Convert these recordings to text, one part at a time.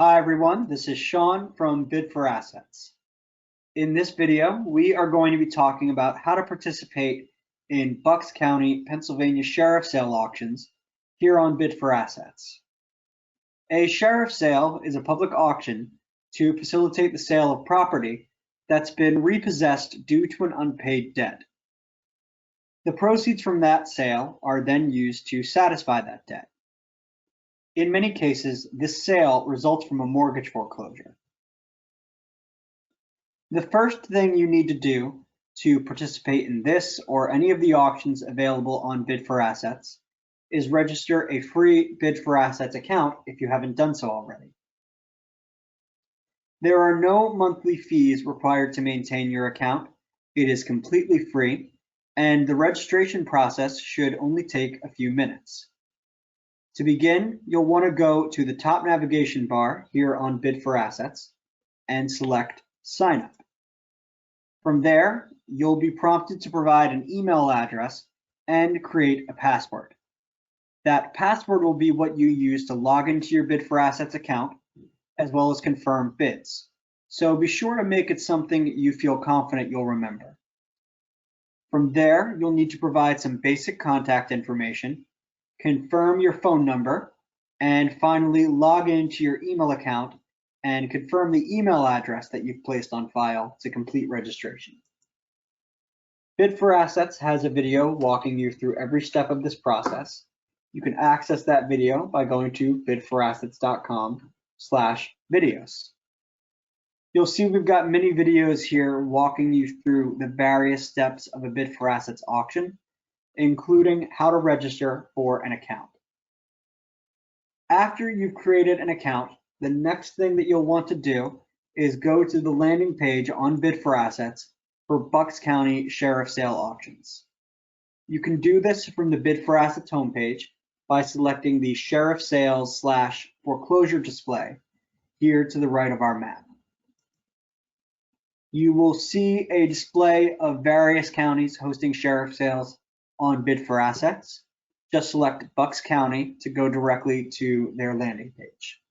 Hi everyone, this is Sean from Bid for Assets. In this video, we are going to be talking about how to participate in Bucks County, Pennsylvania sheriff sale auctions here on Bid for Assets. A sheriff sale is a public auction to facilitate the sale of property that's been repossessed due to an unpaid debt. The proceeds from that sale are then used to satisfy that debt. In many cases, this sale results from a mortgage foreclosure. The first thing you need to do to participate in this or any of the auctions available on Bid for Assets is register a free Bid for Assets account if you haven't done so already. There are no monthly fees required to maintain your account. It is completely free, and the registration process should only take a few minutes. To begin, you'll want to go to the top navigation bar here on Bid for Assets and select Sign Up. From there, you'll be prompted to provide an email address and create a password. That password will be what you use to log into your Bid for Assets account, as well as confirm bids. So be sure to make it something you feel confident you'll remember. From there, you'll need to provide some basic contact information, confirm your phone number, and finally log into your email account and confirm the email address that you've placed on file to complete registration. Bid for Assets has a video walking you through every step of this process. You can access that video by going to bidforassets.com/videos. You'll see we've got many videos here walking you through the various steps of a Bid for Assets auction, including how to register for an account. After you've created an account, the next thing that you'll want to do is go to the landing page on Bid for Assets for Bucks County Sheriff Sale Auctions. You can do this from the Bid for Assets homepage by selecting the Sheriff Sales/Foreclosure display here to the right of our map. You will see a display of various counties hosting sheriff sales on Bid for Assets. Just select Bucks County to go directly to their landing page.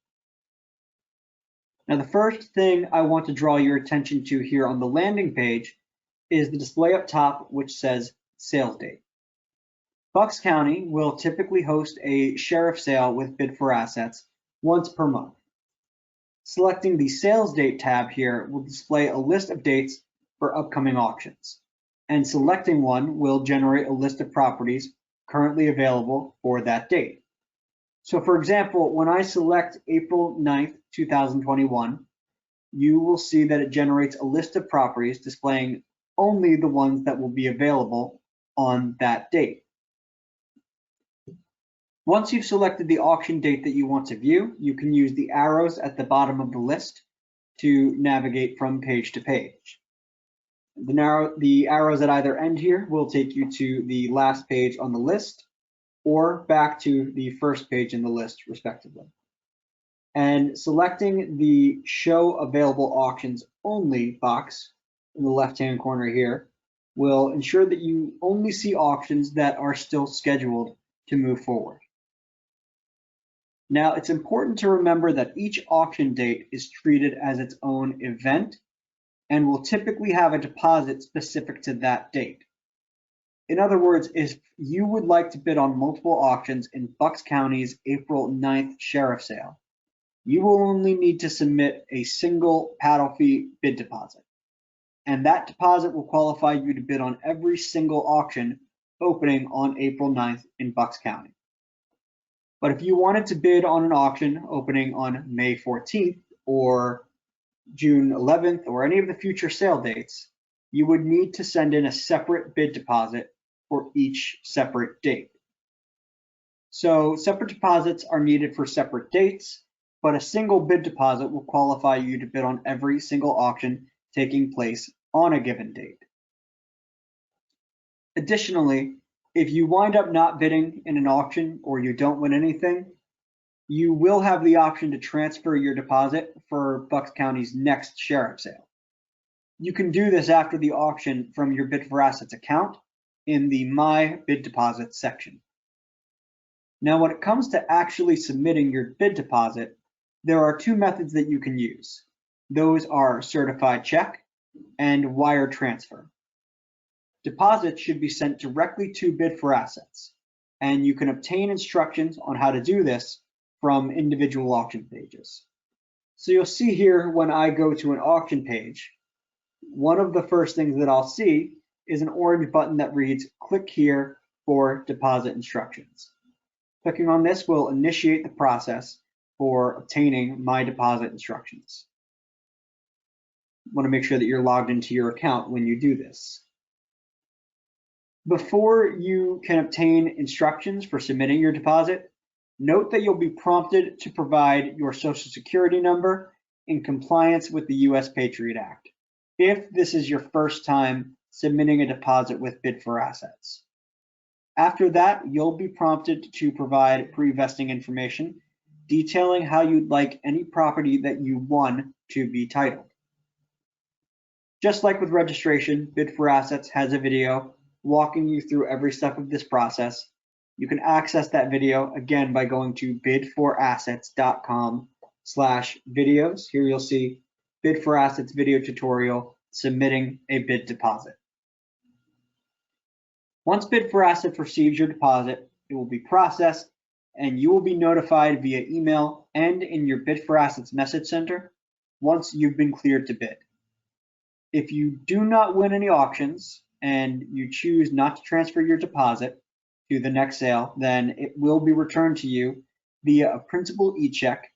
Now, the first thing I want to draw your attention to here on the landing page is the display up top, which says Sales Date. Bucks County will typically host a sheriff sale with Bid for Assets once per month. Selecting the Sales Date tab here will display a list of dates for upcoming auctions, and selecting one will generate a list of properties currently available for that date. So for example, when I select April 9th, 2021, you will see that it generates a list of properties displaying only the ones that will be available on that date. Once you've selected the auction date that you want to view, you can use the arrows at the bottom of the list to navigate from page to page. The arrows at either end here will take you to the last page on the list or back to the first page in the list, respectively. And selecting the Show Available Auctions Only box in the left-hand corner here will ensure that you only see auctions that are still scheduled to move forward. Now, it's important to remember that each auction date is treated as its own event and will typically have a deposit specific to that date. In other words, if you would like to bid on multiple auctions in Bucks County's April 9th sheriff sale, you will only need to submit a single paddle fee bid deposit. And that deposit will qualify you to bid on every single auction opening on April 9th in Bucks County. But if you wanted to bid on an auction opening on May 14th or June 11th or any of the future sale dates, you would need to send in a separate bid deposit for each separate date. So separate deposits are needed for separate dates, but a single bid deposit will qualify you to bid on every single auction taking place on a given date. Additionally, if you wind up not bidding in an auction or you don't win anything, you will have the option to transfer your deposit for Bucks County's next sheriff sale. You can do this after the auction from your Bid for Assets account in the My Bid Deposit section. Now, when it comes to actually submitting your bid deposit, There are two methods that you can use. Those are certified check and wire transfer. Deposits should be sent directly to Bid for Assets, and you can obtain instructions on how to do this from individual auction pages. So you'll see here when I go to an auction page, one of the first things that I'll see is an orange button that reads "Click here for deposit instructions." Clicking on this will initiate the process for obtaining my deposit instructions. You want to make sure that you're logged into your account when you do this. Before you can obtain instructions for submitting your deposit, note that you'll be prompted to provide your Social Security number in compliance with the U.S. Patriot Act, if this is your first time submitting a deposit with Bid for Assets. After that, you'll be prompted to provide pre-vesting information detailing how you'd like any property that you won to be titled. Just like with registration, Bid for Assets has a video walking you through every step of this process. You can access that video again by going to bidforassets.com/videos. Here you'll see Bid for Assets video tutorial submitting a bid deposit. Once Bid for Assets receives your deposit, it will be processed and you will be notified via email and in your Bid for Assets message center once you've been cleared to bid. If you do not win any auctions and you choose not to transfer your deposit to the next sale, then it will be returned to you via a printable e-check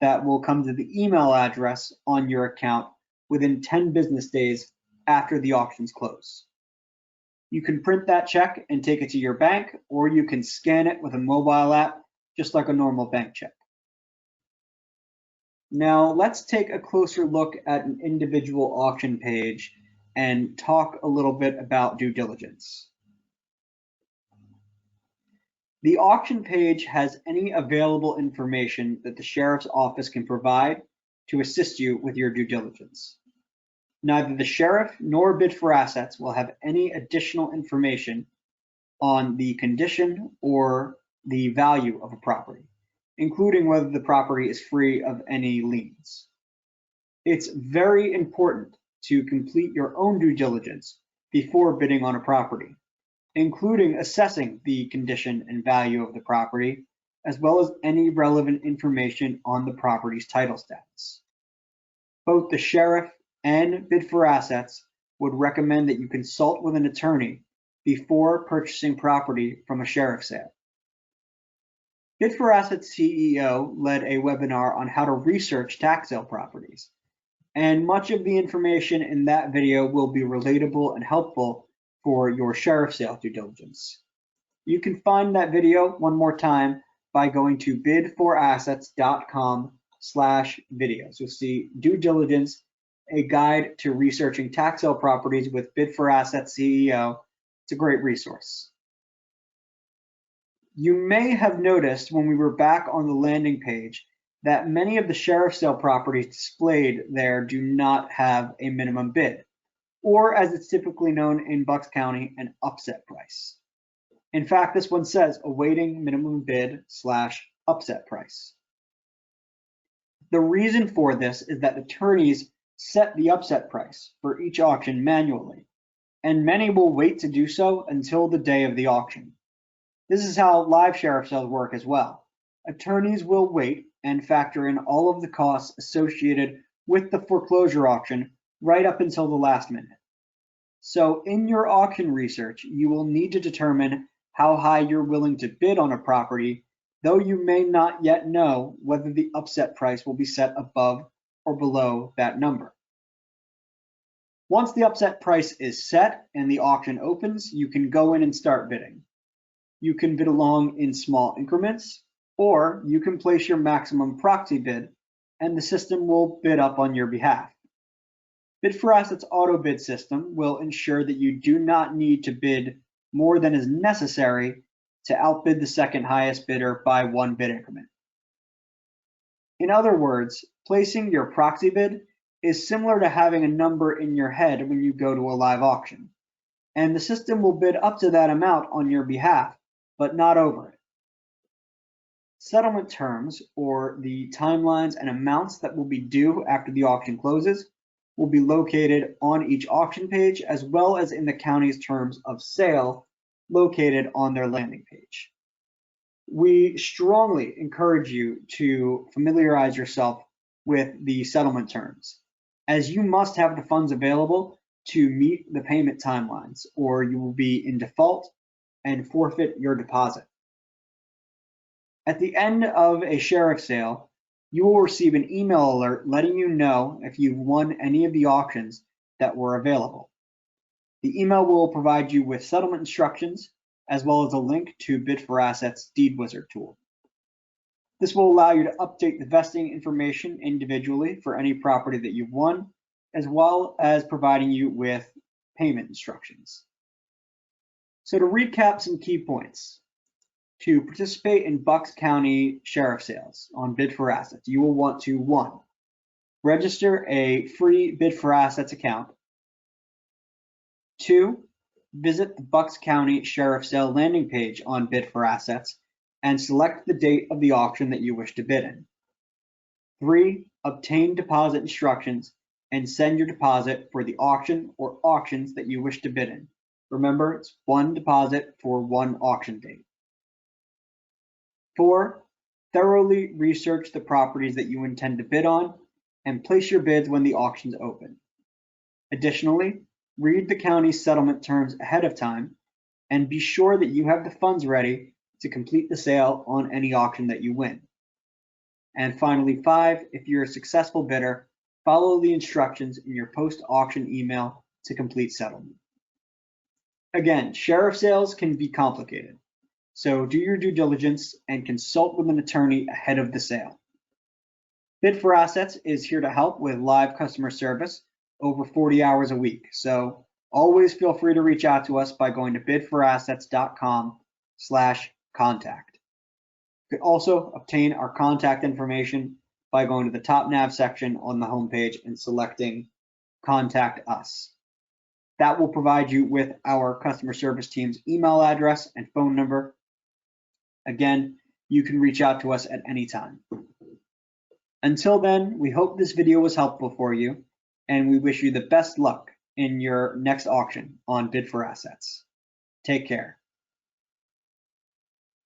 that will come to the email address on your account within 10 business days after the auctions close. You can print that check and take it to your bank, or you can scan it with a mobile app, just like a normal bank check. Now let's take a closer look at an individual auction page and talk a little bit about due diligence. The auction page has any available information that the sheriff's office can provide to assist you with your due diligence. Neither the sheriff nor Bid for Assets will have any additional information on the condition or the value of a property, including whether the property is free of any liens. It's very important to complete your own due diligence before bidding on a property, including assessing the condition and value of the property, as well as any relevant information on the property's title status. Both the sheriff and Bid for Assets would recommend that you consult with an attorney before purchasing property from a sheriff sale. Bid for Assets CEO led a webinar on how to research tax sale properties, and much of the information in that video will be relatable and helpful for your sheriff sale due diligence. You can find that video one more time by going to bidforassets.com/videos. You'll see Due Diligence, a guide to researching tax sale properties with Bid for Assets CEO. It's a great resource. You may have noticed when we were back on the landing page that many of the sheriff sale properties displayed there do not have a minimum bid, or as it's typically known in Bucks County, an upset price. In fact, this one says awaiting minimum bid/upset price. The reason for this is that attorneys set the upset price for each auction manually, and many will wait to do so until the day of the auction. This is how live sheriff sales work as well. Attorneys will wait and factor in all of the costs associated with the foreclosure auction right up until the last minute. So in your auction research, you will need to determine how high you're willing to bid on a property, though you may not yet know whether the upset price will be set above or below that number. Once the upset price is set and the auction opens, you can go in and start bidding. You can bid along in small increments, or you can place your maximum proxy bid and the system will bid up on your behalf. Bid for Assets auto bid system will ensure that you do not need to bid more than is necessary to outbid the second highest bidder by one bid increment. In other words, placing your proxy bid is similar to having a number in your head when you go to a live auction, and the system will bid up to that amount on your behalf, but not over it. Settlement terms, or the timelines and amounts that will be due after the auction closes, will be located on each auction page, as well as in the county's terms of sale located on their landing page. We strongly encourage you to familiarize yourself with the settlement terms, as you must have the funds available to meet the payment timelines, or you will be in default and forfeit your deposit. At the end of a sheriff sale, you will receive an email alert letting you know if you've won any of the auctions that were available. The email will provide you with settlement instructions, as well as a link to Bid4Assets Deed Wizard tool. This will allow you to update the vesting information individually for any property that you've won, as well as providing you with payment instructions. So to recap some key points, to participate in Bucks County Sheriff Sales on Bid4Assets, you will want to 1. Register a free Bid4Assets account. 2. Visit the Bucks County Sheriff Sale landing page on Bid4Assets and select the date of the auction that you wish to bid in. 3. Obtain deposit instructions and send your deposit for the auction or auctions that you wish to bid in. Remember, it's 1 deposit for 1 auction date. 4. Thoroughly research the properties that you intend to bid on and place your bids when the auctions open. Additionally, read the county's settlement terms ahead of time and be sure that you have the funds ready to complete the sale on any auction that you win. And finally, 5, if you're a successful bidder, follow the instructions in your post-auction email to complete settlement. Again, sheriff sales can be complicated, so do your due diligence and consult with an attorney ahead of the sale. Bid4Assets is here to help with live customer service over 40 hours a week, so always feel free to reach out to us by going to bid4assets.com/contact. You can also obtain our contact information by going to the top nav section on the homepage and selecting Contact Us. That will provide you with our customer service team's email address and phone number. Again, you can reach out to us at any time. Until then, we hope this video was helpful for you, and we wish you the best luck in your next auction on Bid4Assets. Take care.